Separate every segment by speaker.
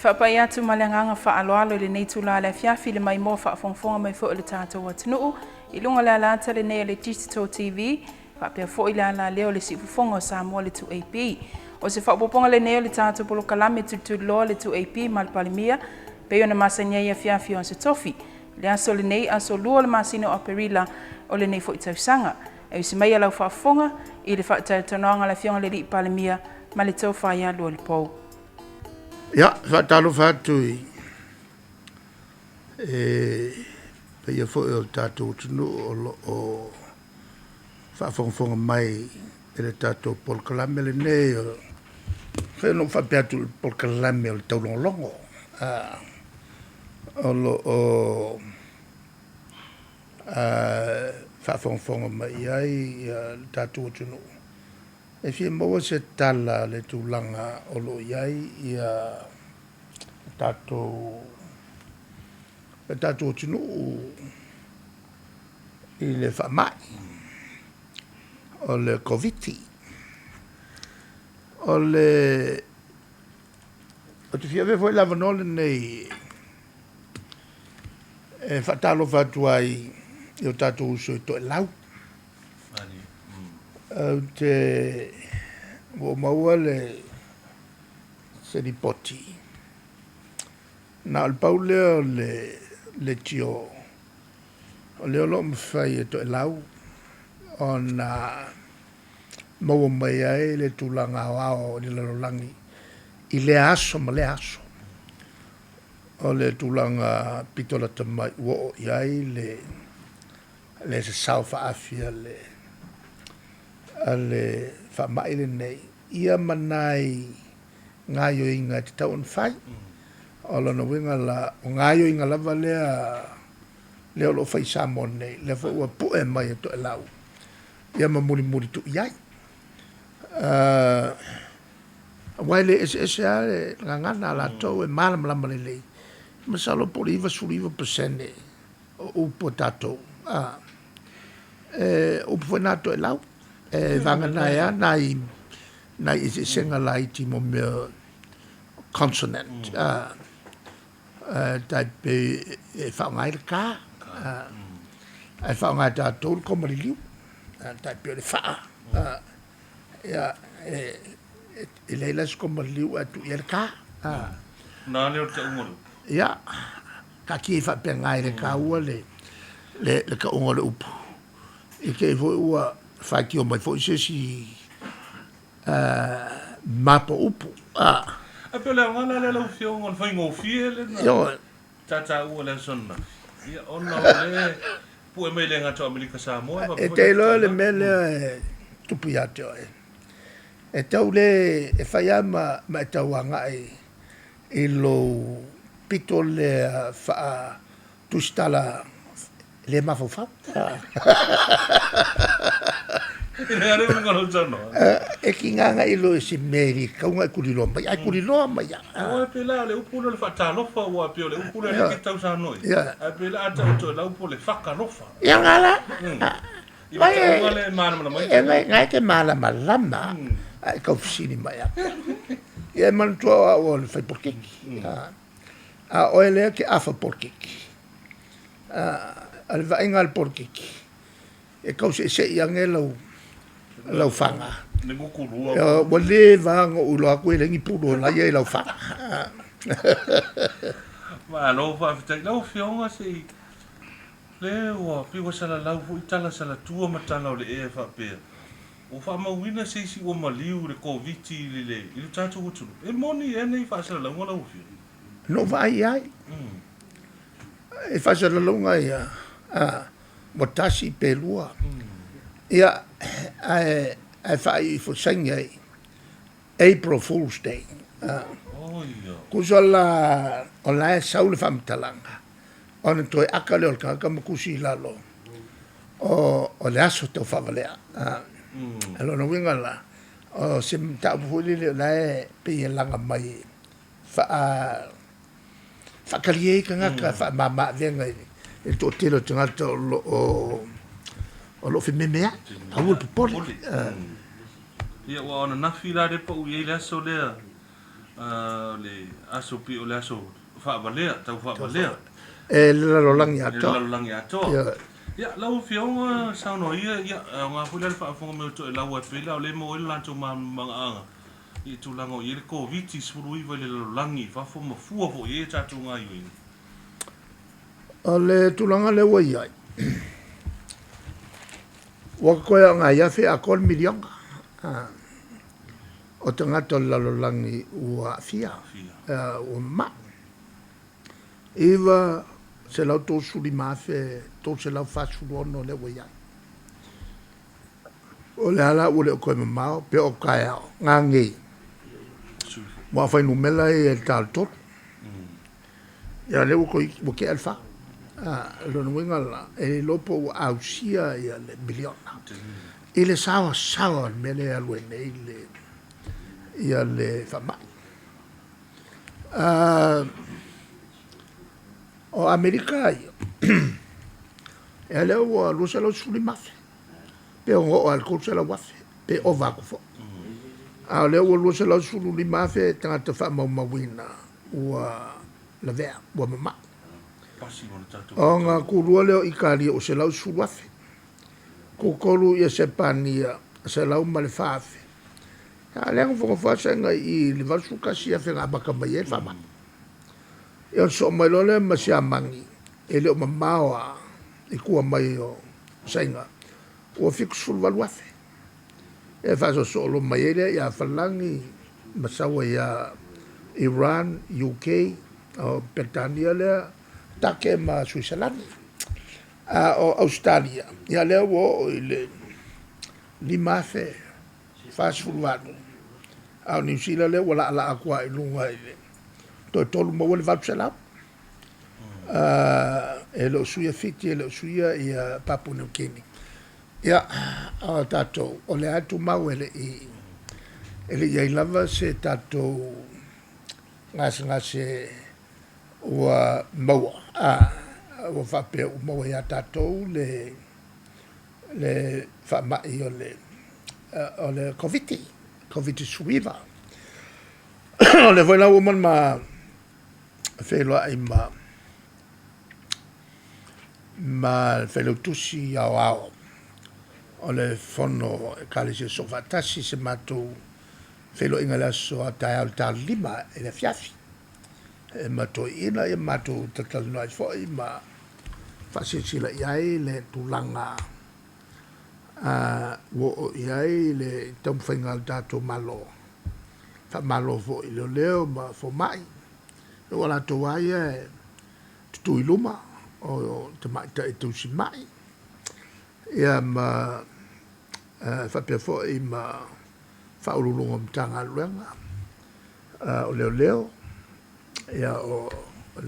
Speaker 1: whapai atu malanganga whaaloalo le nei tula le fiafi le mai mo whaafonfonga mai fo le tātou atunuu. I lunga le alata le nei le Digital TV. Whapea fo i le ala leo le sifufonga o Samoa le 2AP. O se whaapoponga le nei le tātou polo kalame tutu loa le 2AP malpalimia. Peo na masanya ia fiafi on se tofi. Le aso le nei aso lua le masino o perila o le nei fo i tausanga. E usi mai alau whaafonga i le whaatautananga le fionga le li palimia ma le tau whaia lua le pou.
Speaker 2: Ja, whaatalo whaatui. Pea fo e o tātou tunu o whaafonga mai e le tātou polkalame le nei o whenua whapeatu le polkalame o le taulongolongo. O lo o whaafonga mai ai le tātou tunu. E fie maua se tala le tūlanga o lo iai ia tātou tunu i le whamai o le COVID-19. O te fia foi lava nole nei e whatalo whatuai i o tātou uso i to e lau. Te o maua le seripoti na al pauleo le tio o le olo mwhai e to e lau o na maua mai ai le tūlanga o le larolangi i le aso ma le aso o le tūlanga pitola tamai uo i ai le se saufa afia ale whamaile nei ia manai ngaio inga te tau an whai o lana winga la o ngaio inga lava lea lo whai Samoa nei le fo ua pue mai e to e lau ia ma muri tu iai waile ese ale ngangana la tau e malama le lei masalo poliva suriva pesene o upo tatou upo whenato e lau vanga naia nai is senga lai ti mo me consonant type e fa ngai ka e fa ngai ta tol ko mari type le fa ya e leila ko mari atu yer ka
Speaker 3: na le o te umuru
Speaker 2: ya ka ki fa pe ngai le ka ua le ka unga le upu e ke vo ua faki o mai fo si mapa upu
Speaker 3: a pe le ngana le lo fio ngol foi ngo fiele na
Speaker 2: yo
Speaker 3: tata u le sonna ia ona le pu me le ngato Amerika Samoa
Speaker 2: e te lo le mele tupu ya te e tau le e fai ama ma tau anga e lo pito le fa tustala le mafofa e ki nganga ilo si meri ka unga kulilo mai ai kulilo mai
Speaker 3: o pe la le upu le fatalofa o pe le upu le ki tau sa noi a pe la ta to la upu le fakalofa
Speaker 2: ya ngala
Speaker 3: mai ngale mana mai
Speaker 2: ngai ke mala malama ai ka ofisini mai e man to o le fai porke a o ele ke afa porke al va engal porke e ka se yang lau fanga
Speaker 3: ne ngukuru
Speaker 2: o le vanga u lo ko le ngi pulo la ye lau fanga
Speaker 3: ma lo fa te lo fionga si le o pi wa sala lau fu itala sala tua matala le e fa pe o fa ma wina si o ma liu le covid le i tatu utu e moni e nei fa sala lau la u fi
Speaker 2: no vai ai e fa sala lau ngai motasi pelua ia ai fai fo sengai April Fool's Day kusala ona saule famtalanga ona toi akale o ka kusi lalo o le aso to favalea alo no winga la o sim ta fuli le la pe langa mai fa kalie kanga fa mama venga il to telo tanga o lo fi memea a wul poli
Speaker 3: ia wa ona nafi la de po ye la so le le aso pi o le aso fa valea tau fa valea
Speaker 2: e le lolangi ato
Speaker 3: la langi ato ya lau fionga sa no ia nga pula fa fonga me to lau e pela le mo la to manga i tu lango i le covid suru i le langi fa fo mo fu fo ye ta tu nga i
Speaker 2: ale tulanga le wa ia wa ko nga ia fe a kol milion o te ngata la lolangi ua fia o ma iwa se lau tō suri mafe tō se lau whasuru ono le wa ia o le ala ule o koe mamao pe o kai ao ngā ngei mua whai numela e tāl tot ia le uko i ke alfa lona winga la e lopo ua ausia ia le miliona i le sawa me le alue nei le ia le whamai o Amerika ia e le ua lusa lau suri mafe pe o ngō al kousa lau wafe pe o vakufo a le ua lusa lau suri mafe tangata whamau ua la vea ua mama o ngā kurua leo i kāria o se lau suwafe kukolu ia se pania se lau male whaafe a leanga whakawhasenga i li valsu kasi a whenga baka mai e whama e on so mai lole ma se amangi e leo mamaoa i kua mai o senga ua fiku sulu waluafe e whaso solo mai e lea ia whalangi masawa ia Iran, UK o Britania lea take ma Switzerland o Australia ia lea wo i le lima fe fasfulwano a New Zealand lea wala ala akua i lunga i le to tolu mo le vapsela e lo suia fiti e lo suia ia Papua New Guinea ia a tato o le atu mau ele ia lava se tato ngase ua maua ua whapea u maua ia tātou le whamai o le COVID suiva o le whaina uman ma wheloa ai ma whelau tusi ao o le whono e kāle se so whatasi se mātou whelo inga la so a tai au tā lima e le fiafi e mato ina e mato tatal noai foi ma fasisila iai le tulanga wo iai le tam whainga tato malo fa malo fo i leo ma fo mai e wala to ai e tutu iluma o te mai ta e tusi mai ia ma fa pe fo i ma fa ululunga mtanga luenga o leo ia o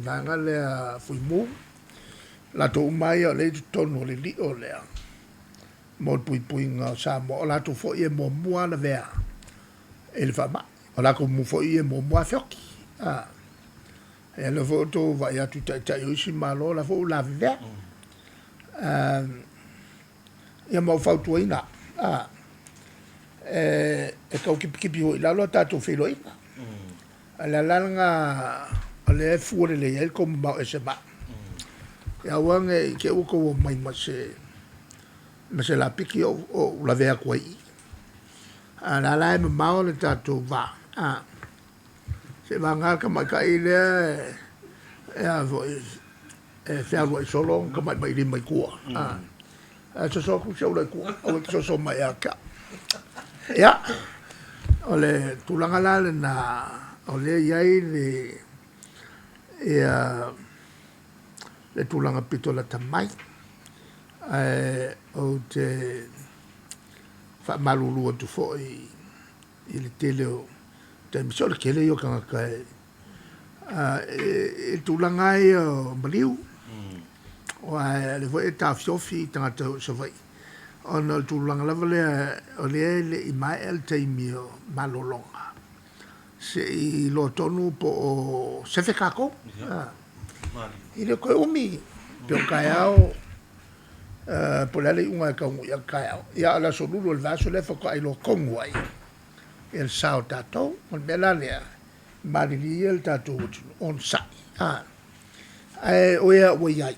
Speaker 2: nanga lea fuimu la to mai o le tonu le li o lea mo pui nga sa mo la to fo e mo mua na vea e le fama o la ko mo fo e mo mua fioki e le foto va ia tu ta yoshi malo la fo la vea ia mo fa tu ina e ka kipi o la lo ta to filo ina ala langa ale fuore le el kom ba ese ba ya wange ke uko mai mase la piki o la vea koi ala la me mau le tato va se va ngar ka mai kai le ya vo e fa lo solo ka mai mai ku so ku so le ku o so mai aka ya ole tulanga la na ole iai le tulanga pito la tamai o te whamalulu o tu fo i le tele o te misole kele yo kanga kai e tulanga i o maliu o le fo e ta fiofi tangata o savai o na tulanga lava o le i mai el teimio malolonga se i lo tonu po o se fe kako i le koe umi pe o kai au po lele unga ka unga ia kai au ia ala solulu el vaso le foko ai lo kongu ai el sao tato on bela lea mariri el tatou on sa oia o iai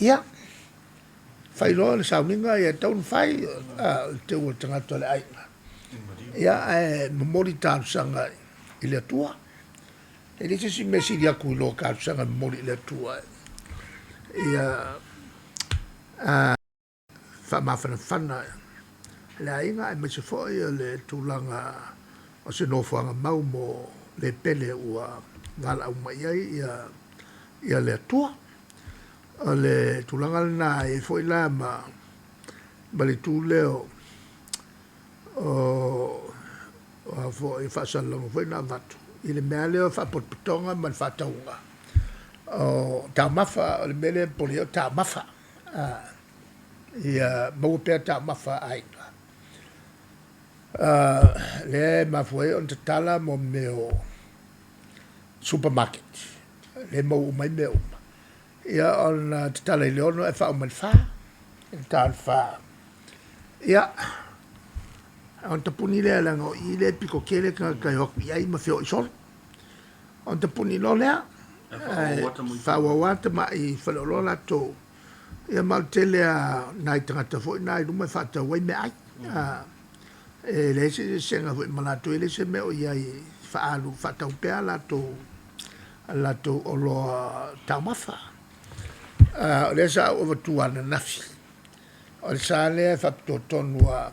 Speaker 2: ia fai lo le sauninga ia taun fai te o tangata le aina ia memori tau sanga i le atua e le si mesi dia ku lo ka sanga memori le atua ia fa mafana fana le aina e mese foi le tulanga o se no fanga mau mo le pele ua ngala au mai ia le atua o le tulanga na e foi la ma le tu leo o foi fa salongo foi na vatu i le mea leo fa potpitonga man fa taunga o ta mafa o le mele polio ta mafa ia mau pea ta mafa aina le mafue on te tala mo meo supermarket le mau mai meo ia on te tala i leono e wha o man wha e tal wha ia on te puni lea langa o i le piko kele ka kai hoku iai ma whio i sol on te puni lo lea wha wawata ma i whalolola tō ia mal te lea nai tangata fo nai rumai whata wai me ai e le se senga fo malato ele se me o iai whaalu whata upea la tō o loa taumafa o le sa o tuana nafi o le sa le whapto tonua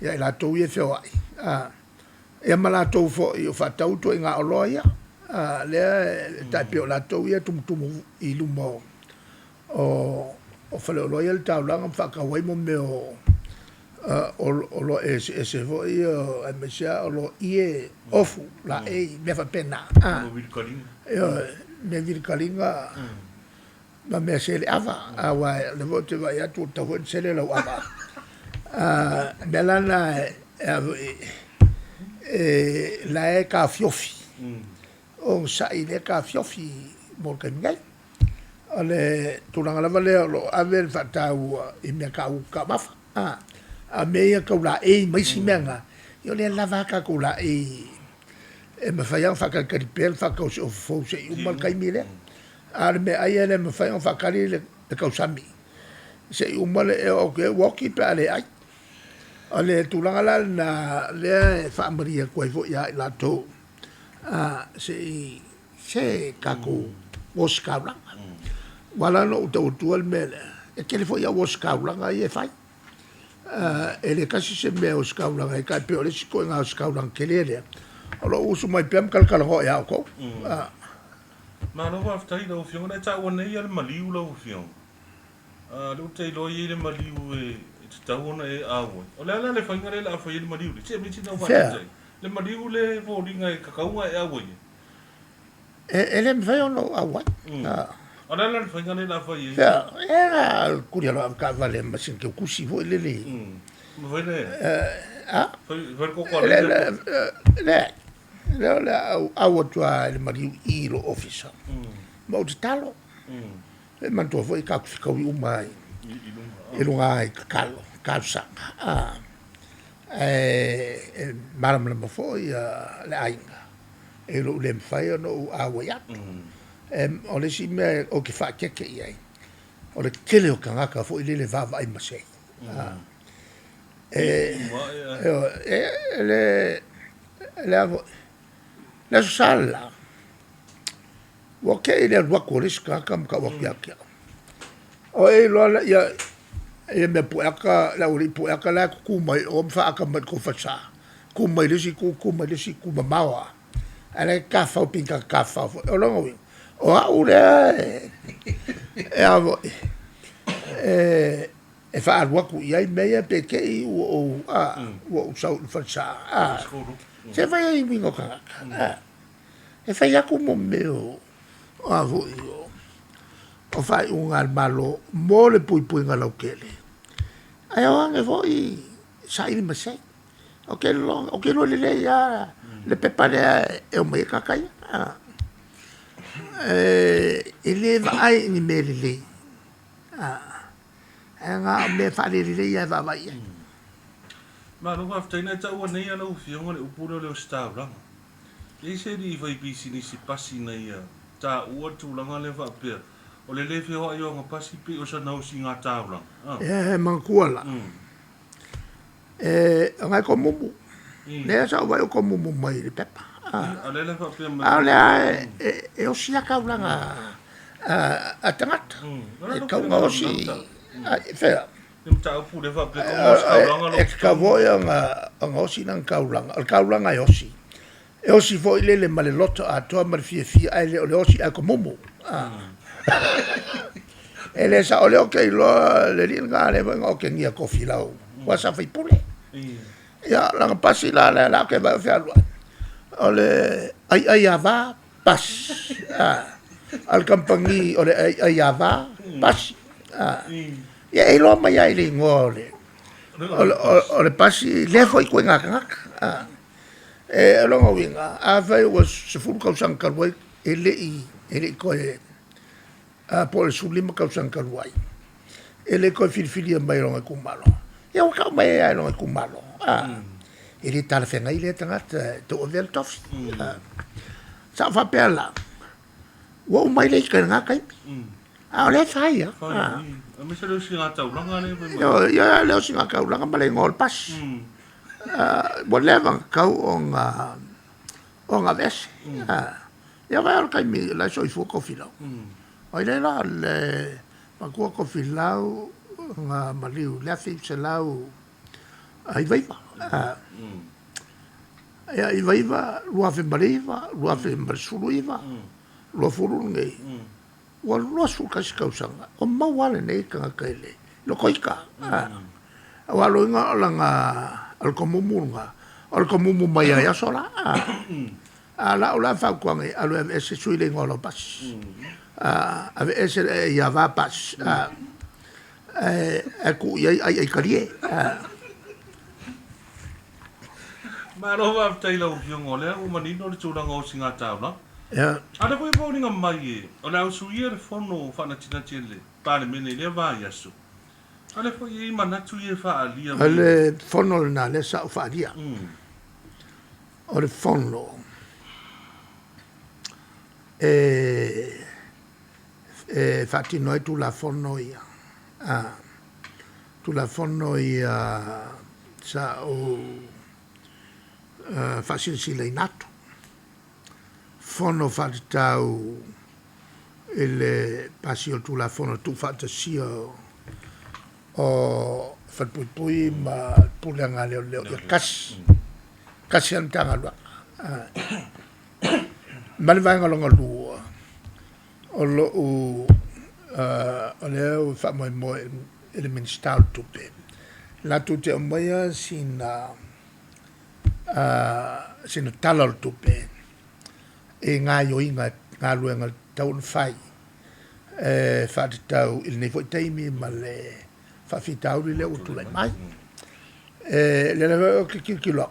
Speaker 2: ia i la tō ia whio ai ia malato fo i o whatau to inga o loa ia le taipe o la tō ia tumutumu i lumo o whale o loa ia le taulanga whakawai mo me o lo se vo io a mesia o lo ie ofu la me fa pena me vir kalinga ma me se le ava awa le vote vai atu ta ho se le lo ava melana la e ka fiofi o sa ile ka fiofi mo ka ngai ale tulanga la vale lo aver fatau i me ka u ka mafa a meia ka la e mai si menga yo le lava ka ko la e me fa ya fa ka pel fa ka o fo se u mal kai mile ar me ai ele me fa fa ka le ka sami se u mal e o ke woki pa le ai ale tulanga la na le fa maria ko fo ya la to se ka ko oscar wala no to tual mele e ke le fo ya oscar la e fai ele kasi se me oscar la e ka pe ole si ko nga oscar la kelele alo usu mai pem kal kal ho ya ko
Speaker 3: ma no wa ftai lo fiong na ta wona ia le maliu lo fiong lo te lo ia le maliu e ta wona e awo o le le fanga le a fo ia le maliu se me tina wa le maliu le vo linga e kakaunga e awo
Speaker 2: ele me fai no awo
Speaker 3: Ora la fanga le la foi.
Speaker 2: Era curia lo ka vale ma sin ke kusi vo le.
Speaker 3: Ma foi le. Foi ko ko
Speaker 2: le au tua le mari i lo officer. Ma o talo. E man to foi ka ku u mai. E lo ai kalo, kalsa. Maram le ma foi le ainga. E lo le fai no awa ya. O le si mea o ke whaakeke i ai. O le kele o kangaka fo i le vava ai masei. Le sala. Wa ke i le wako le skaka mka waki akia. O e loa ia e me puaka la uri puaka la kumai o mwhaaka mat ko whasa. Kumai le si kumai le si kumamawa. Ala ka whau pinka ka whau. O longa winga. O aure e avo e fa arwa ku ia meia peke o sau fa se vai i mingo ka e fa ia ku mo meu o avo o fa un almalo mo le pui pui ngalo kele ai o ange voi sai ma sei o ke lo le ya le pepare e o me ka kai ele vai ni mele nga me fa le ya va vai
Speaker 3: ma no va ftai na ta wa nei ana u fiong le u puro le sta blanc e se ni vai bisi ni si pasi na ia ta ua tūlanga le whapea o le lefe hoa i o ngā pasi pe o sa nau si ngā tāuranga
Speaker 2: e mankuala ngai ko mumu ne sa vai ko mumu mai le pepa
Speaker 3: a le whapea mai
Speaker 2: a le e o sia kaulanga a tangata e kaunga o si fea
Speaker 3: Nim tau pu le whapea kauranga lo
Speaker 2: e ka voia nga osi nang kaulanga al kaulanga e osi e osi foi lele ma le loto a toa ma le fia ai le osi a ko mumu e le sa o le o kei loa le ringa le venga o ke ngia kofi lau wa sa fai pule ya langa pasi la ke va fia lua o le ai ava pas al kampangi o le ai ava pas ya e lo mai ai le ngole o le pasi le foi ko ngaka e longa winga a vai was se fu ka sang kalwai ele ko a por su lima ka sang kalwai ele ko fil mai longa ku malo e o ka mai ai longa ku malo ele tal fenga ile tanga to vel tof sa fa pela wo mai le ka ngaka a le fai ya
Speaker 3: a me se lo si ngā tauranga ne
Speaker 2: ya le si ngaka ulanga male ngol pas bo leva kau o nga vese ya vai al kaimi la so ifu ko filau ai le la le ma ko filau nga maliu le fi se lau ai vai ai vai lua fe mariva lua fe marsuluiva lua furu ngai wa lua su ka skausanga o mawale nei ka kaile lo koika wa lo nga langa al komumunga al komumu mai ya sola ala ola fa kwangi alo ese suile ngolo pas ave ese ya va pas ku ai karie
Speaker 3: Maro wa taila o ngole o manino le tūranga o singa tauna
Speaker 2: ya
Speaker 3: ada ko ipo ninga mai o na usuia le fono fa na tina tele pa le mene le va yasu ale ko i mana tu ye fa alia
Speaker 2: ale fono na le sa fa dia o le fono fatti noi tu la fono ia tu la fono ia sa o facile si le nato fono fatti tau ele pasio tu la fono tu fatti sio o fat pui ma pulanga le kas yan tanga lo mal vanga longa lu o lo o le fa mo ele ministal tu pe la tu te moya sina talal tu pe e nga yo inga nga lu nga taun fai fa tau il ne foi taimi male fa fitau le utu lai mai le ki lo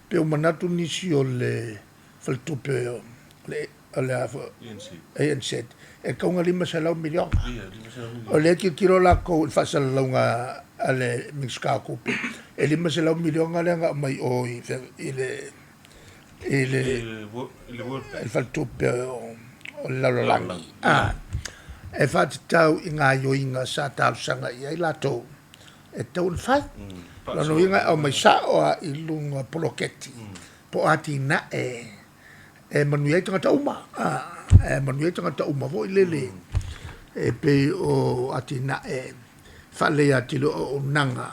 Speaker 2: pe o manatu nisi o le faltupe le ANC e kaunga 5 milion o le ki la ko fa salonga ale mixka ko e 5 milion ale nga mai o il faltupe o la langi e fa tau inga yo inga sa tau sanga ia la to e tau fai la no inga o mai sa o ilunga poloketi po ati na e manuia tanga uma e manuia tanga uma vo lele e pe o ati na fa le ati lo o nanga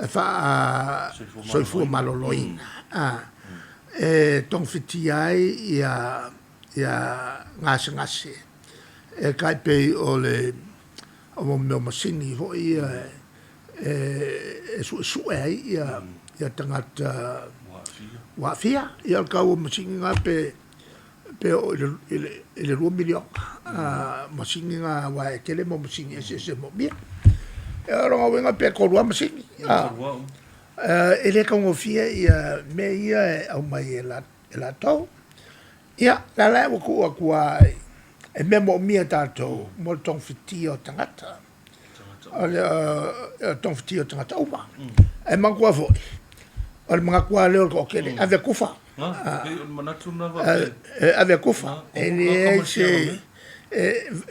Speaker 2: fa soifu maloloina e tong fiti ai ia ngase e kai pe o le o meu masini vo ia su ia tangata wa fia ia ka o masini nga pe o le 2 milion masini nga wa kele mo masini se mo bia e ro nga pe ko wa masini ele ka ngo fia ia me ia au mai la to ia la ku e memo mia tato mo tong fiti o tangata tong fiti o tangata uma e mangua foi o mga kwa leo ko kele ave kufa
Speaker 3: manatuna va
Speaker 2: ave kufa ele se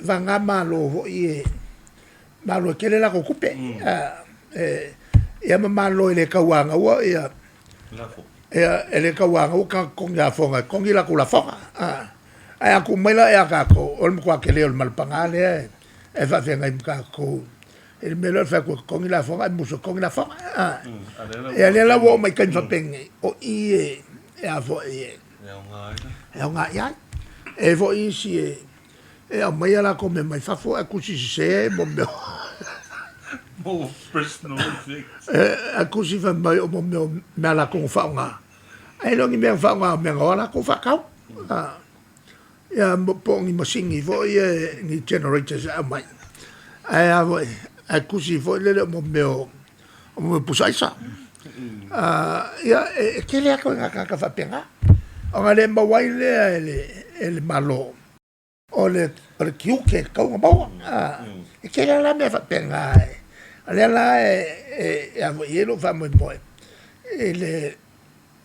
Speaker 2: vanga malo malo kele la kupe ia malo ele kawanga wa ia ele kawanga ka konga fonga kongi la kula fonga ai aku mela ia ka ko ol mo kele ol malpangale e va venga imka ko ele melo fa ko kongi la fonga muso kongi la fonga e ale la wo mai kan fa penge o e a vo e nga ia e vo i si e a mai ala ko me mai fa fo a kusi se mo me
Speaker 3: mo personal effects
Speaker 2: a kusi fa mai o mo me ala ko fa nga ai lo ngi me fa nga me ngora ko fa ka ya mo pongi mo singi vo e ni generators a mai ai a vo a kusi vo le mo me pusai sa ya ke le ko nga ka fa penga o nga le mawai le malo o le kiuke ka nga bawa ke le la me fa penga ale la a yelo fa mo mo ele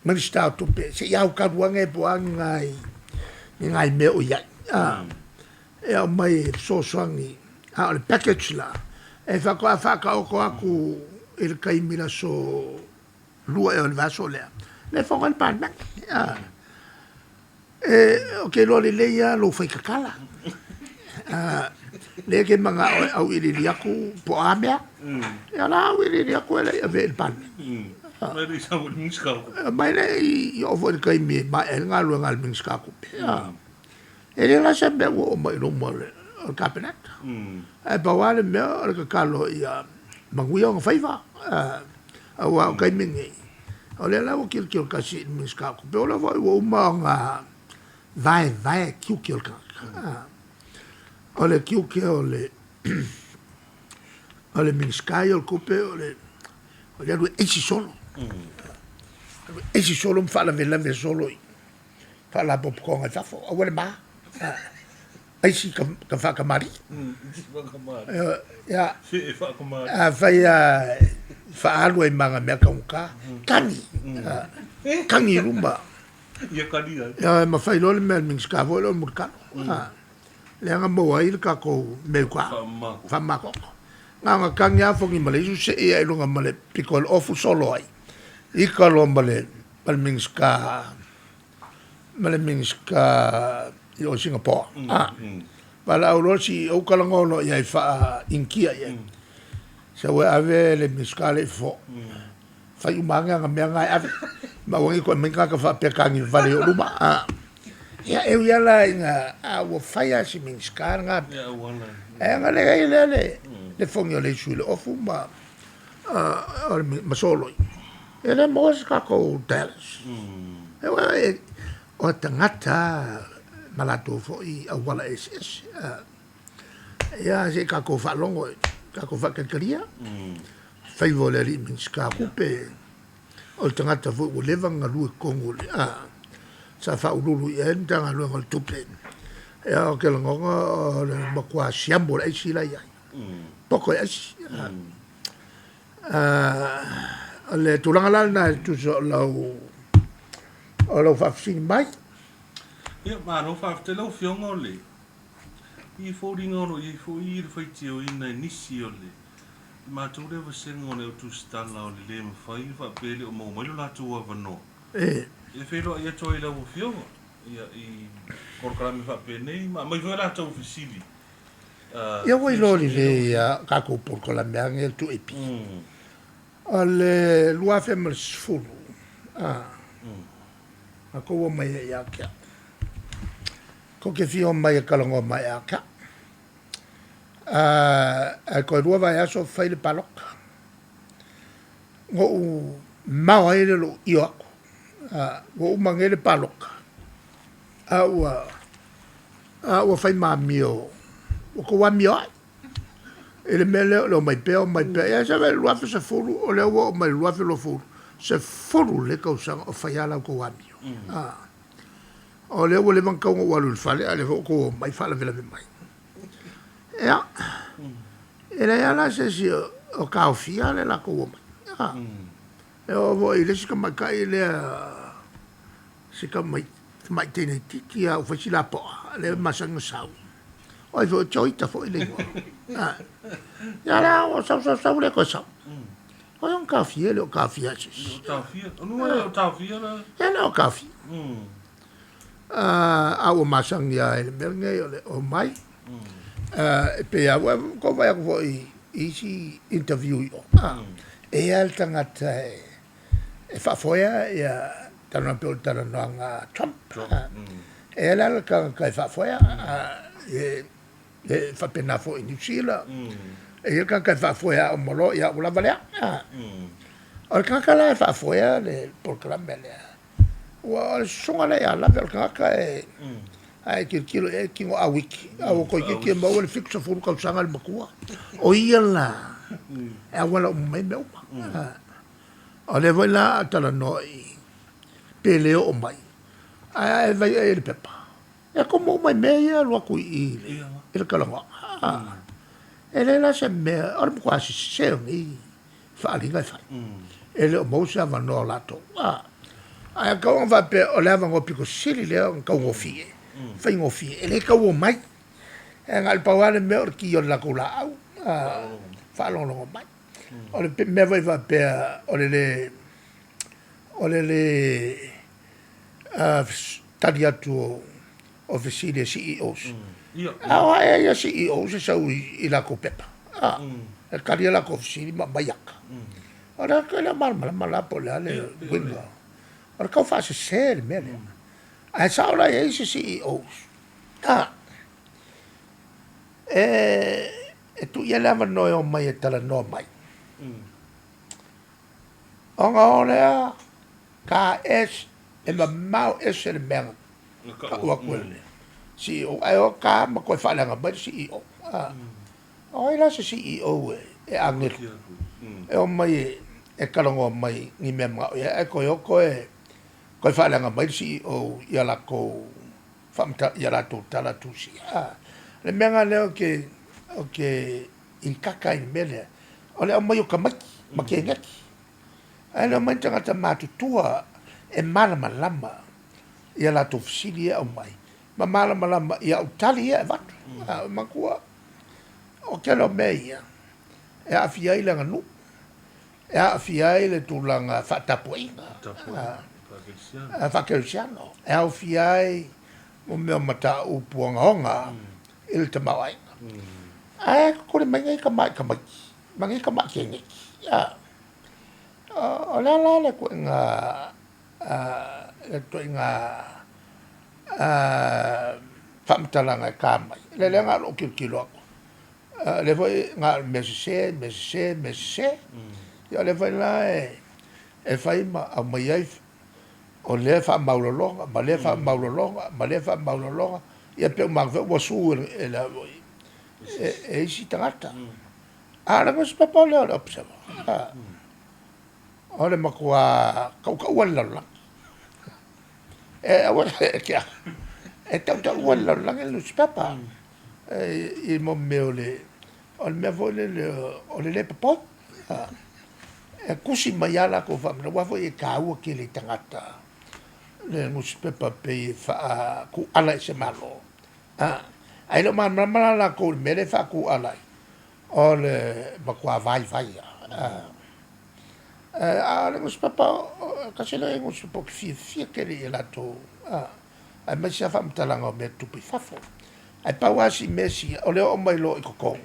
Speaker 2: me sta tu pe se ya ka duanga e boanga ngai me o ya e o mai so swangi a le package la e fa ka o ko aku il kaimila so lua e o le vaso lea le fonga le pan o ke lo le leia lo fai kakala le ke manga au ili aku po amea ya la au ili aku ele ave el pan
Speaker 3: mai ri sa mo minska
Speaker 2: mai le i o vo kai mi ma el nga lo ngal minska ku ele la se be o mai lo mo le o kapenet e pa wale me o ka kalo ia mangui o faiva wa kai mingi o le la o kil kasi minska ku pe o la o ma nga vai kiu ka o le kiu ke o le minska o kupe o le esi solo esi solo fa la vela ve solo fa la pop con fa fo o le ma esi ka fa ka mari ya fa ya fa algo e manga me ka kangi rumba
Speaker 3: ia kani
Speaker 2: ya ma fa lo le mel minska vo lo murka le nga mo ai ka ko me kwa fa ma ko nga kangi a fongi male su se e lo nga male pikol ofu solo ai i ka lo male pal minska i o Singapore pala o si o ka ngono ia fa inkia ia se we ave le minska le fo fa i manga nga me nga ave ma wangi ko minka ka fa pe kangi vale o luma ya e ia la nga a wo faya si minska nga
Speaker 3: ia wana
Speaker 2: nga le fongi o le su le ofu ma solo e le mosca ko Dallas o tangata malato fo i a wala SS ya se ka ko fa longo ka ko fa ka kria fai voleri minska kupe o tangata fo o levanga lu kongo sa fa ulu i enda nga lu ngol tupe ya o ke longo le makwa siambo ai sila ya poko ai le tulanga la na tu so lo fa fin mai
Speaker 3: ia ma no fa te lo fiongo le i fo ringo no i fo i fai tio ina nisi o le ma tu le va sengo le tu stalla o le ma fai fa pele o mo la tu va no e felo ia toi la o fiongo ia i korkara mi fa pene ma mai fa la tu fisili
Speaker 2: ia voi lo le ka ko por ko la mea tu epi ale lua femel sfulu ko mai ya ka ko ke fio mai ka longo mai ya ka ko lua vai aso fai le palok ngo ma ai le lo io ngo mangele palok wa fai ma mio ko wa mio ele mele lo mai pe ya sa ve lua se fulu o le wo mai lua fe lo fulu se fulu le ko sa o fai ala ko wa mio o le wo le man ka ngo walu fale ale ko mai fala vela mai ya ele ya la se si o ka o fia le la ko mai e o vo ile si ka mai ka ile se ka mai tene tiki a fa sila po le masanga sau oi vo choita fo ile ya la o sa le ko sa oi un café le café a sis
Speaker 3: Tawhia. Onu tawhia la.
Speaker 2: ya no café a o masanga ya le merge o mai pe ya ko vai ko isi interview e al tangata e fa foia ya tana pe tana nga Trump e la ka fa foia e fa pena fo in Chile e ka fa foia o molo ya la valea o ka la fa foia le programme le o songa le ya la ka e ai kilo e kingo a wiki a ko ki mo le fixa fu ka sanga le makua o ia la e wala o mai me o le vai la tala noi pele o mai ai vai e le pepa e como mai meia lo ku i le kala e le la se me o le quasi se ni fa ali ga fa e le mo sa va no la to ai ka on va pe o le va ngo piko sili le ka ngo fie fa ngo fie e le ka o mai e ngal pa wa le me o ki o la ko la au fa lo mai o le me vai va pe o le tagliato officine CEOs e CEOs sa i la ko pepa e karia la ko officine ma bayaka ora ka la mal po la le winga ora ka fa se ser me ai sa ora e CEOs e tu ia lava noi o mai e tala no mai onga olea ka es e mau es e mea ka ua kuele CEO ai o ka ma koe whalanga mai CEO o ila se CEO e angeri e o mai e karongo mai ni mea mga e koe o koe whalanga mai CEO ia la ko whamta ia la tō tala tūsi le mea leo ke in kaka in mele o le o mai o ka maki ma ke ngaki ai le mai tangata matutua e malama lama ia la tō fisili e o mai ma malama lama ia utali e vatu makua o ke lo mea e awhiai langa nu e awhiai le tūlanga whatapuinga whakerisiano e awhiai o mea mata upuanga honga il te mawainga ai kore mangai ka mai mangai ka mai ke ngeki o la le ko nga to nga famtalanga ka mai le nga lo kilo le voi nga messe ya le voi la e fai ma a mai ai o le fa maulolonga ma le fa maulolonga ia pe ma wa su e la e si tangata ara mas papa le ora observa ora ma kwa ka wala la e ora ke e ta wala la le papa e mo meole on me vole le papa e kusi mayala ko fa wa fo e ka u ke le tangata le mus papa pe fa ku ala se malo ai lo man la ko me le fa ku ala o le ba kwa vai le mus papa ka se le mus papa fi ke le la to ai me se fa mtalanga me tu pi fafo ai pa wa si mesi o le o mai lo i ko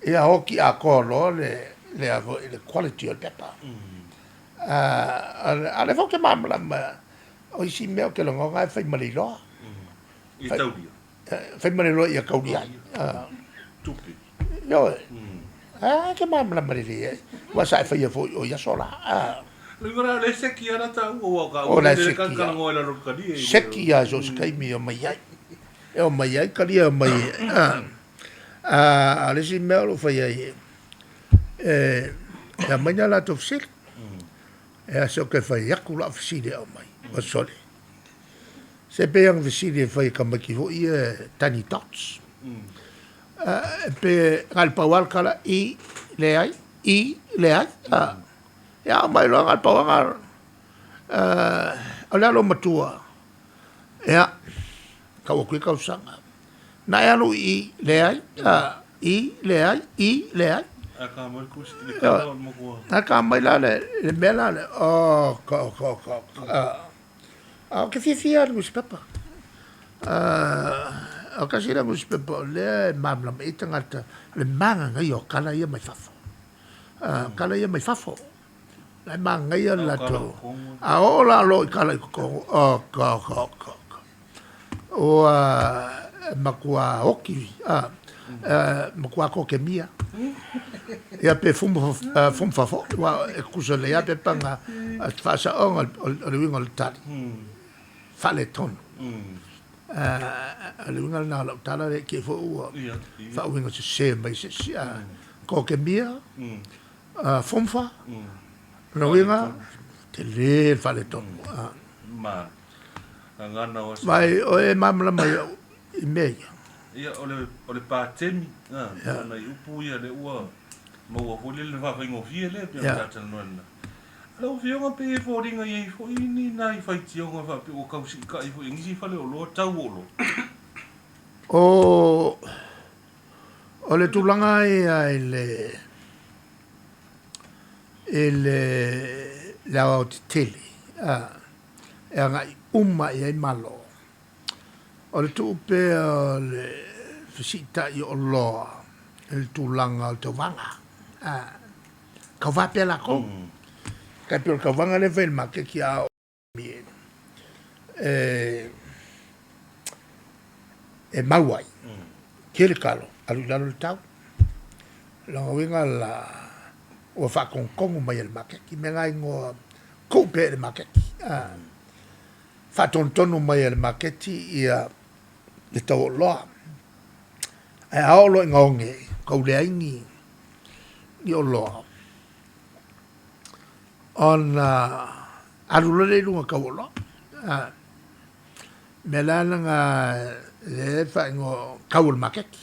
Speaker 2: e a hoki a ko lo le quality o pepa ale fo ke mamla o si me ke lo nga fa mali lo
Speaker 3: I tauria.
Speaker 2: Fai mare lo ia kauria.
Speaker 3: Tupi.
Speaker 2: Yo. Ke mamla mare le. Wa sai fai fo o ia sola.
Speaker 3: Lugora le seki ana ta o ka.
Speaker 2: O la seki.
Speaker 3: Ka ngo la rokari.
Speaker 2: Seki ya so skai mi o mai ai. E o mai ai kali o mai. Ale si me lo fai ai. Ya manya la to sik. E so ke fai yakula fside o mai. O sole. Se pe ang visite fai ka maki ho tani tots. Pe al pawal kala i le ai. Ya mai lo al pawal o le alo matua. Ea, kau koe kau sanga. Na e alo i le ai, i le ai, i le ai.
Speaker 3: Aka mai kusi le kala mo ko.
Speaker 2: Aka mai la le mela le, ke fia ngus papa. O kasira ngus papa le mamla me tangata le manga ngai o kala ia mai fafo. Kala ia mai fafo. Le manga ia la to. A ola lo kala ko o makua oki makua ko ke mia ia pe fum fafo wa kusa le ia pe panga fa sa on le winga le tali fa le ton le winga na la tala le ke fo fa winga se mai se ko ke mia fum fa le winga te le fa le ton
Speaker 3: ma ngana was
Speaker 2: mai o e mamla mai i mea
Speaker 3: ia ole patemi na upu ia le ua mo wa fole le va ngo fie le pe tata no na lo fio nga pe fo ringa i fo ini na i fai tio nga va pe o ka si ka i fo ingi si fale o lo tau o
Speaker 2: o le tulanga e le la o tele e nga uma e malo o le tupe le fisita i o loa el tulanga o te vanga ka va pe la ko ka pe ka vanga le vel ma ke kia bien e mauai ke le kalo alu lalo le tau la winga la o fa con mai el make ki me ngai ngo ko pe le make fa tontonu mai el maketi ia le tau loa e aolo ngonge ko le aingi ni o loa on alu le lunga ka lo me la nga le fa ngo ka ul maketi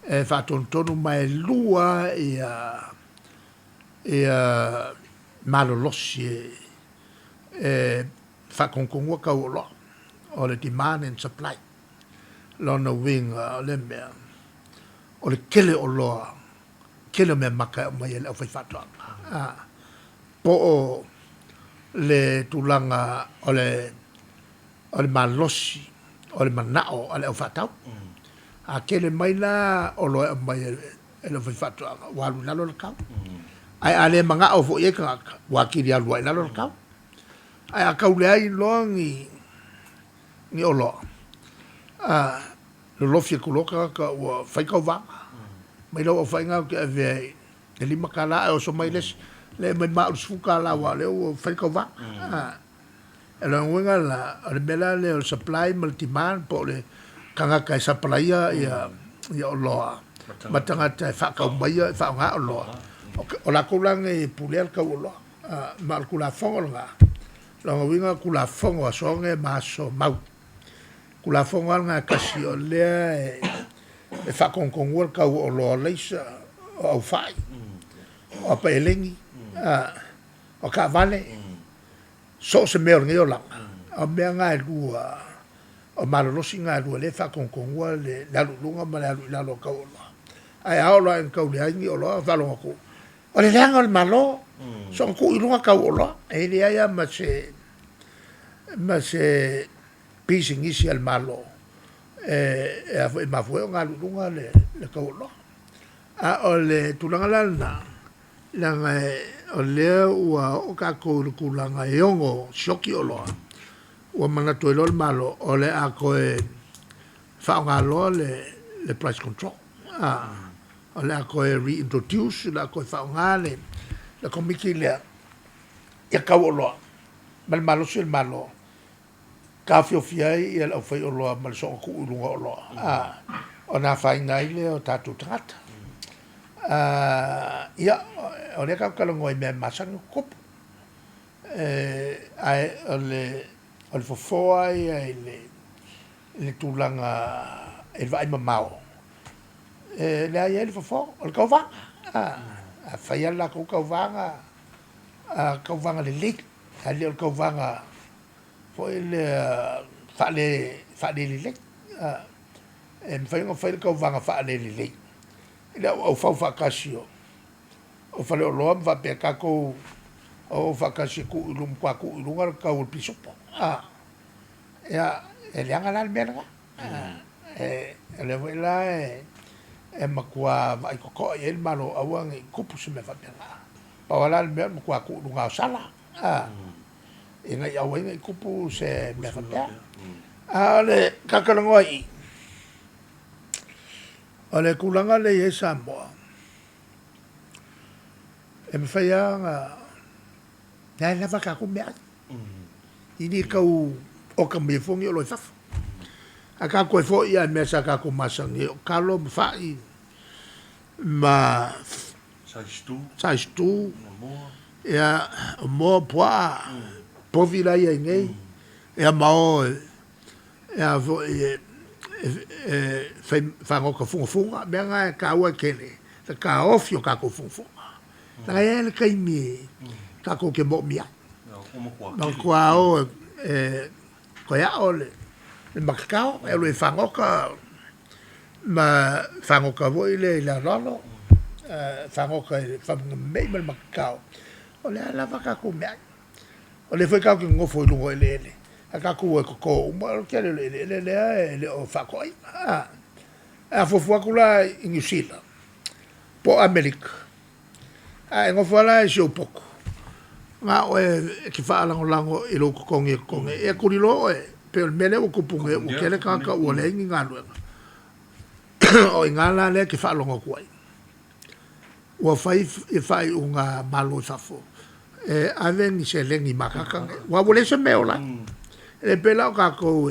Speaker 2: e fa tontonu mai lua ia malolosi fa konkongo ka lo o le demand and supply lona winga le mea o le kele o loa kele me maka mai le fai fatu po o le tulanga o le malosi o le manao o le fatau a kele mai la o lo mai le fai fatu wa lu lalo le kau ai ale manga o fo ye ka wa ki dia lu lalo le kau ai a kau le ai longi ni o lo lo fie kuloka ka wa fai ka va mai lo fai nga ke ve le lima kala o so mai le mai ma su kala wa le o fai ka va e lo wenga la le bela le supply multiman po le kanga ka supply ya o lo matanga te fa ka mai fa nga o lo o la kulang e puler ka o lo ma kula fongo nga lo winga kula fongo so nge ma so mau kula fonga nga kasi o le e fa con wor ka o lo leisa o fai o pa elengi o ka vale so se me ngi o la o me nga lu o malo lo singa lu le fa con wor le la lunga ma la lo ka o ai a lo en ka le ngi o lo va lo ko o le nga o malo so ku i lunga ka o lo e le ya ma se pising isi al malo ma fue nga lunga le ka lo a o le tulanga la o le o ka ko kulanga e ongo shoki o lo o mana to el malo o le a ko fa nga lo le price control o le a ko reintroduce la ko fa nga le la komiki le ya ka o lo mal malo si el malo ka fio fiai el o fai o lo mal so ku lunga o lo ona fai ngai le o tatu trata ia o le ka ngoi me masang kop ai o le fofoa ia le tulanga e vai mamao le ai le fofo o le kauva a fai la ko kauva le lik ali o ko vanga fo ele fale le e me fai ko vanga fale le ila o fa kasio o fale o loa va pe ka ko o fa kasi ku lum kwa ku lunga ka o pisopo ya ele anga la merga ele vai lá e makua vai ko ele malo awang kupu se me fa pe pa wala mer makua ku lunga sala e ngai awang kupu se me fa pe ale kakalangoi ale kulanga le e Samoa e me fai anga na lava ka ku mea ini kau o ka me fongi o lo fafu a ka ko fo ia me sa ka ku masangi o kalo me fai ma sai stu ya mo poa povila ia ngai ya mao ya vo fa ngo ka funga me nga ka wa kele ka ofio ka ku funga na ele kai mi ka ko ke mo mia no kwa o ko ya ole le makao e lo fango ka ma fango ka vo ile la lolo fango ka fa me mal makao ole la va ka ko me ole foi ka ko ngofo lu ele ka ko ko mo ke le o fa ko a fo fo kula in Usila po America ngofo la e so pouco nga o ki fa lango i lo kongi e kurilo pe el mele o kupunge o kele ka o le nga lo o ngala le ki fa longo kwai o fai unga malo safo ave ni se lengi makaka wa vole se meola e pela ka ko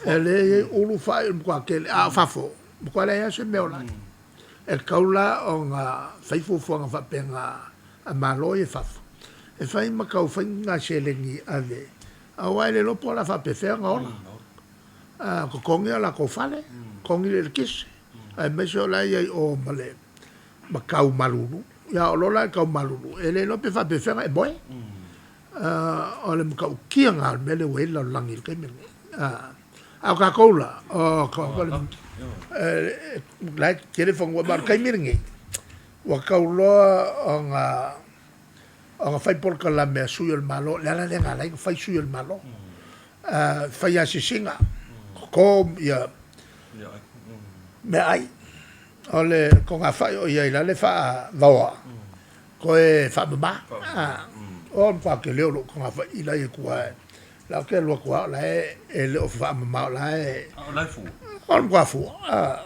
Speaker 2: ele ulu fai ko kele a fafo ko le se meola e kaula o nga fai fo nga fa penga a malo e fafo e fai makau fai nga selengi ave a waile lo pola fa pe fer nga ko kongi ala ko fale kongi le kis a meso la ye o male makau malulu ya o lola ka malulu ele lo pe fa pe fer e boy o le makau kia nga mele we la langi ke me a ka kola o ko la telefon wa mar kai mirngi wa kaulo nga ang fai por la me suyo el malo la lenga la fai suyo el malo fai asisinga kom ya me ai ole con a fai o ya la le fa va ko e fa ba on fa que le con a fai ila e kwa la que lo kwa la e le fa ma la e
Speaker 3: la fu
Speaker 2: on kwa fu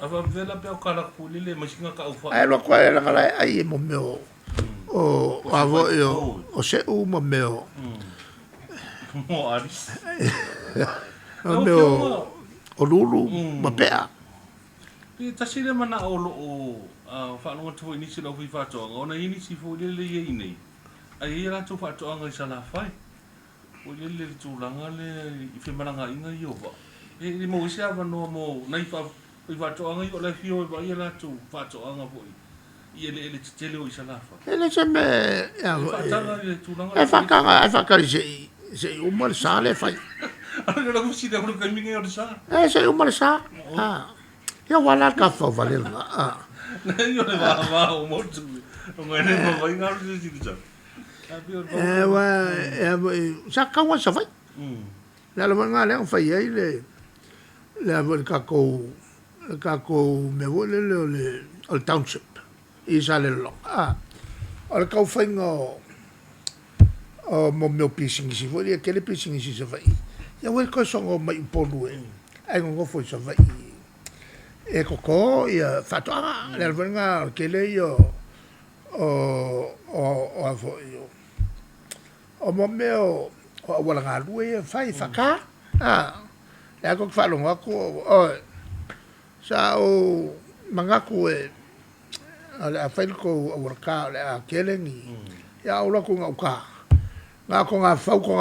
Speaker 3: ava vela pe o kala ku le masinga ka ufa
Speaker 2: ai lo kwa la ai mo meu o avo yo o se u mo meo
Speaker 3: mo aris
Speaker 2: o meo o lulu ma pea
Speaker 3: pe tasile mana o lo o fa no tu ni silo fi fa to ona ini si fu le ye ini ai era tu fa to nga sala fai o le tu langa le i fe mana nga inga yo ba e mo sia va no mo nai fa to nga yo le fio ba ia la tu fa to nga fu ele tele o isalafa
Speaker 2: ele se me e fa ka se o mal sale fai
Speaker 3: ana la kusi da ko mingi o sa
Speaker 2: se o mal sa ya wala ka fa vale
Speaker 3: na yo le va o mo tu o ngene mo vai ngar si tu
Speaker 2: sa ka wa sa fai la lo nga le fai ele la ka ko me vole le township i sale lo al kau faingo o mo meu pising si foi aquele pising si se vai ya wel ko songo mai polu ai ngo foi se vai e ko ya fatwa le venga kele yo o avo yo o mo meu o wala nga lue fai faka ya ko fa lo ngako o sa o mangaku a fai ko a worka a kelengi ya ola ko nga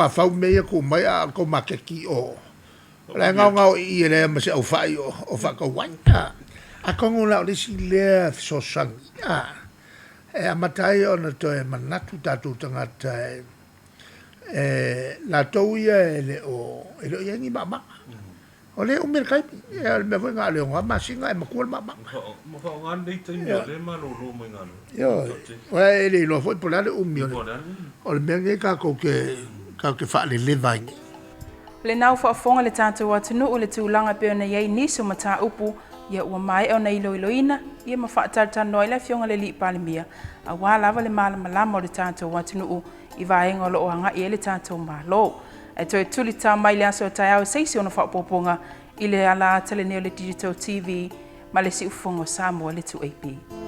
Speaker 2: fau me ko mai a ko makeki o la nga i le ma se o fai o fa ko wanka a ko nga le si le so sang e a matai ona to e manatu tatu tanga tai la tau ia le o ia ngi mama o le o mer kai me foi nga le o ma singa e makul mama
Speaker 3: ma fa ngan dei tai le ma lo mo ngan
Speaker 2: yo wa ele lo foi por le o mi o le me ka ko ke fa le vai
Speaker 1: le nau whaafonga le tātou atunu o le tūlanga peo na iei niso ma tā upu ia ua mai o nei loiloina ia ma whaatarata noi le fionga le li palimia a wā lava le malama o le tātou atunu o i vaenga o lo anga i le tātou malo e toi tuli tā mai le aso tai au seisi ona whaapoponga i le ala tele neo le Digital TV ma le si ufongo Samoa le 2AP.